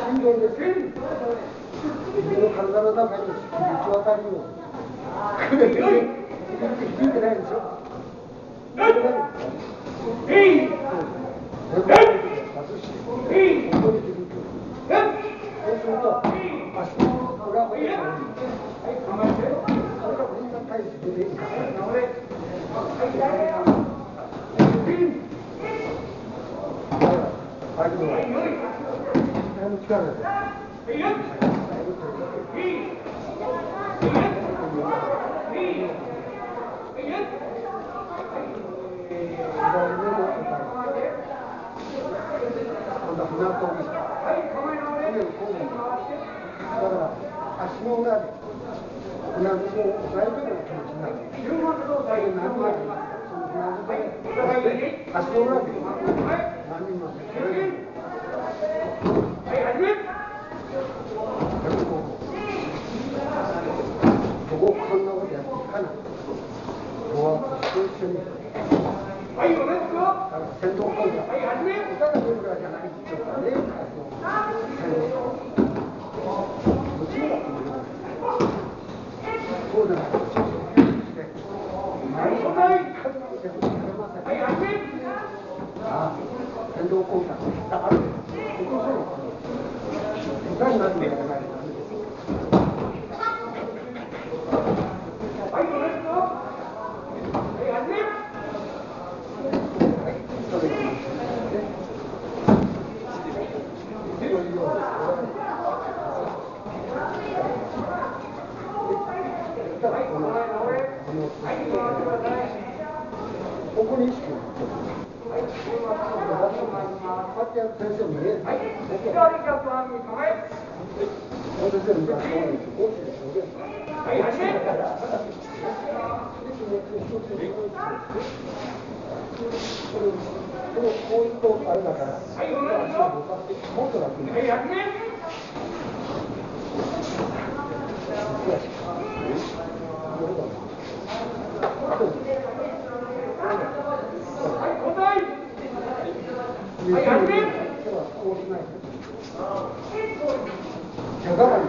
振動です。自分の体の中に行き渡るように。これ響いてないでしょ。外して、ここに響く。そうすると、足の裏骨がいい。それがみんな体重で生かされる。相手の力で。だから足の裏で船底を押さえるような気持ちになる。何がありますか。その船底で足の裏で何人もこここんなことやっていかない。こう一緒に戦闘行為が歌が出るからじゃないっていうかね。そうじゃない。戦闘行為がある。歌になるんじゃないか。ここに意識を持って先生もね、こういうとあれだから、もっと楽になる。手がかり